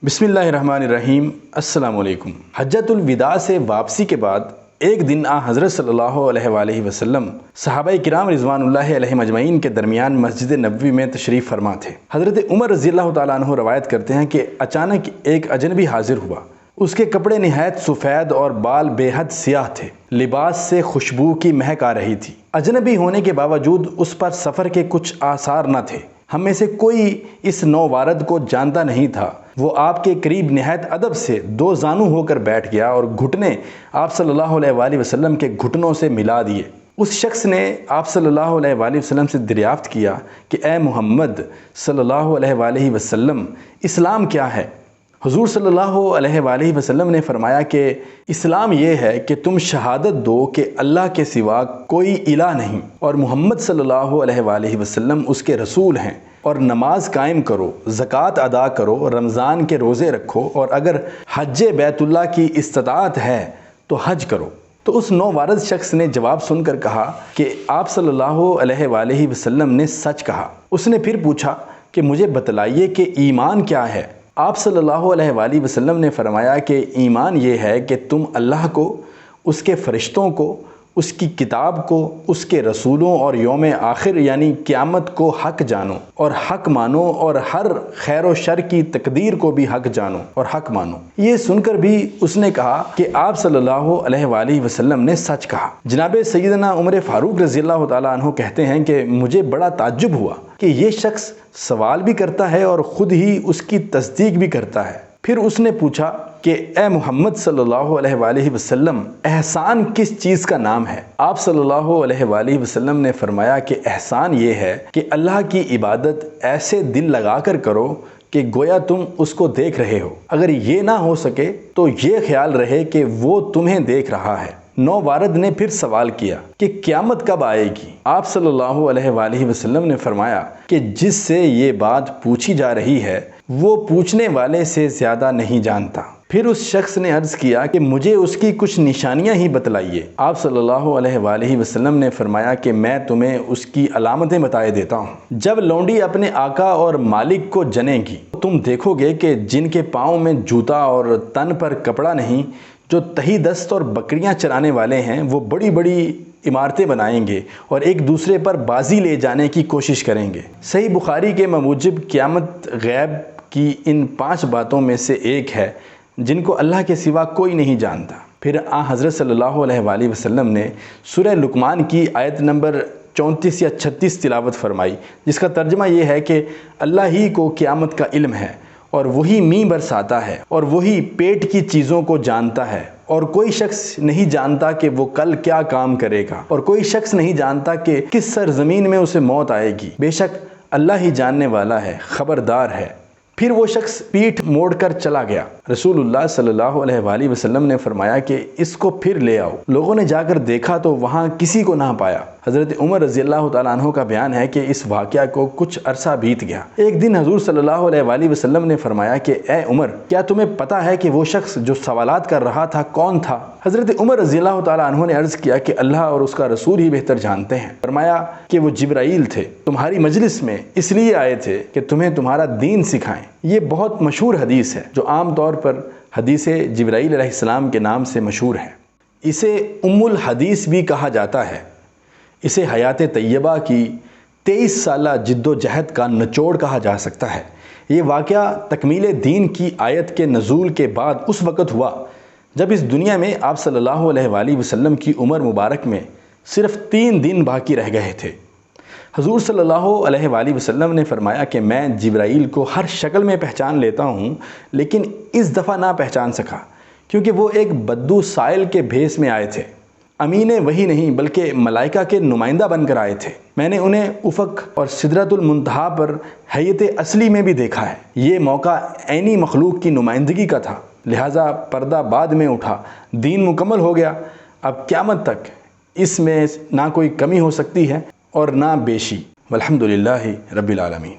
بسم اللہ الرحمن الرحیم۔ السلام علیکم۔ حجۃ الوداع سے واپسی کے بعد ایک دن حضرت صلی اللہ علیہ وآلہ وسلم صحابہ کرام رضوان اللہ علیہم اجمعین کے درمیان مسجد نبوی میں تشریف فرما تھے۔ حضرت عمر رضی اللہ تعالیٰ عنہ روایت کرتے ہیں کہ اچانک ایک اجنبی حاضر ہوا۔ اس کے کپڑے نہایت سفید اور بال بے حد سیاہ تھے۔ لباس سے خوشبو کی مہک آ رہی تھی۔ اجنبی ہونے کے باوجود اس پر سفر کے کچھ آثار نہ تھے۔ ہم میں سے کوئی اس نووارد کو جانتا نہیں تھا۔ وہ آپ کے قریب نہایت ادب سے دو زانو ہو کر بیٹھ گیا اور گھٹنے آپ صلی اللہ علیہ وآلہ وسلم کے گھٹنوں سے ملا دیے۔ اس شخص نے آپ صلی اللہ علیہ وآلہ وسلم سے دریافت کیا کہ اے محمد صلی اللہ علیہ وآلہ وسلم، اسلام کیا ہے؟ حضور صلی اللہ علیہ وآلہ وسلم نے فرمایا کہ اسلام یہ ہے کہ تم شہادت دو کہ اللہ کے سوا کوئی الہ نہیں اور محمد صلی اللہ علیہ وآلہ وسلم اس کے رسول ہیں، اور نماز قائم کرو، زکوٰۃ ادا کرو، رمضان کے روزے رکھو، اور اگر حج بیت اللہ کی استطاعت ہے تو حج کرو۔ تو اس نووارد شخص نے جواب سن کر کہا کہ آپ صلی اللہ علیہ وآلہ وسلم نے سچ کہا۔ اس نے پھر پوچھا کہ مجھے بتلائیے کہ ایمان کیا ہے؟ آپ صلی اللہ علیہ وآلہ وسلم نے فرمایا کہ ایمان یہ ہے کہ تم اللہ کو، اس کے فرشتوں کو، اس کی کتاب کو، اس کے رسولوں اور یوم آخر یعنی قیامت کو حق جانو اور حق مانو، اور ہر خیر و شر کی تقدیر کو بھی حق جانو اور حق مانو۔ یہ سن کر بھی اس نے کہا کہ آپ صلی اللہ علیہ وآلہ وسلم نے سچ کہا۔ جناب سیدنا عمر فاروق رضی اللہ تعالیٰ عنہ کہتے ہیں کہ مجھے بڑا تعجب ہوا کہ یہ شخص سوال بھی کرتا ہے اور خود ہی اس کی تصدیق بھی کرتا ہے۔ پھر اس نے پوچھا کہ اے محمد صلی اللہ علیہ وآلہ وسلم، احسان کس چیز کا نام ہے؟ آپ صلی اللہ علیہ وآلہ وسلم نے فرمایا کہ احسان یہ ہے کہ اللہ کی عبادت ایسے دل لگا کر کرو کہ گویا تم اس کو دیکھ رہے ہو۔ اگر یہ نہ ہو سکے تو یہ خیال رہے کہ وہ تمہیں دیکھ رہا ہے۔ نووارد نے پھر سوال کیا کہ قیامت کب آئے گی؟ آپ صلی اللہ علیہ وآلہ وسلم نے فرمایا کہ جس سے یہ بات پوچھی جا رہی ہے وہ پوچھنے والے سے زیادہ نہیں جانتا۔ پھر اس شخص نے عرض کیا کہ مجھے اس کی کچھ نشانیاں ہی بتلائیے۔ آپ صلی اللہ علیہ وآلہ وسلم نے فرمایا کہ میں تمہیں اس کی علامتیں بتائے دیتا ہوں۔ جب لونڈی اپنے آقا اور مالک کو جنے گی تم دیکھو گے کہ جن کے پاؤں میں جوتا اور تن پر کپڑا نہیں، جو تہی دست اور بکریاں چرانے والے ہیں، وہ بڑی بڑی عمارتیں بنائیں گے اور ایک دوسرے پر بازی لے جانے کی کوشش کریں گے۔ صحیح بخاری کے موجب قیامت غیب کی ان 5 باتوں میں سے ایک ہے جن کو اللہ کے سوا کوئی نہیں جانتا۔ پھر حضرت صلی اللہ علیہ وآلہ وسلم نے سورہ لقمان کی آیت نمبر 34 یا 36 تلاوت فرمائی، جس کا ترجمہ یہ ہے کہ اللہ ہی کو قیامت کا علم ہے، اور وہی مینہ برساتا ہے، اور وہی پیٹ کی چیزوں کو جانتا ہے، اور کوئی شخص نہیں جانتا کہ وہ کل کیا کام کرے گا، اور کوئی شخص نہیں جانتا کہ کس سرزمین میں اسے موت آئے گی۔ بے شک اللہ ہی جاننے والا ہے، خبردار ہے۔ پھر وہ شخص پیٹھ موڑ کر چلا گیا۔ رسول اللہ صلی اللہ علیہ وآلہ وسلم نے فرمایا کہ اس کو پھر لے آؤ۔ لوگوں نے جا کر دیکھا تو وہاں کسی کو نہ پایا۔ حضرت عمر رضی اللہ تعالیٰ عنہ کا بیان ہے کہ اس واقعہ کو کچھ عرصہ بیت گیا۔ ایک دن حضور صلی اللہ علیہ وآلہ وسلم نے فرمایا کہ اے عمر، کیا تمہیں پتہ ہے کہ وہ شخص جو سوالات کر رہا تھا کون تھا؟ حضرت عمر رضی اللہ تعالیٰ عنہ نے عرض کیا کہ اللہ اور اس کا رسول ہی بہتر جانتے ہیں۔ فرمایا کہ وہ جبرائیل تھے، تمہاری مجلس میں اس لیے آئے تھے کہ تمہیں تمہارا دین سکھائیں۔ یہ بہت مشہور حدیث ہے جو عام طور پر حدیث جبرائیل علیہ السلام کے نام سے مشہور ہے۔ اسے ام الحدیث بھی کہا جاتا ہے۔ اسے حیات طیبہ کی 23 سالہ جد و جہد کا نچوڑ کہا جا سکتا ہے۔ یہ واقعہ تکمیل دین کی آیت کے نزول کے بعد اس وقت ہوا جب اس دنیا میں آپ صلی اللہ علیہ وآلہ وسلم کی عمر مبارک میں صرف 3 دن باقی رہ گئے تھے۔ حضور صلی اللہ علیہ وآلہ وسلم نے فرمایا کہ میں جبرائیل کو ہر شکل میں پہچان لیتا ہوں، لیکن اس دفعہ نہ پہچان سکا کیونکہ وہ ایک بدو سائل کے بھیس میں آئے تھے۔ امین وحی نہیں بلکہ ملائکہ کے نمائندہ بن کر آئے تھے۔ میں نے انہیں افق اور سدرۃ المنتہا پر حیت اصلی میں بھی دیکھا ہے۔ یہ موقع عینی مخلوق کی نمائندگی کا تھا، لہٰذا پردہ بعد میں اٹھا، دین مکمل ہو گیا۔ اب قیامت تک اس میں نہ کوئی کمی ہو سکتی ہے اور نہ بیشی۔ والحمدللہ رب العالمین۔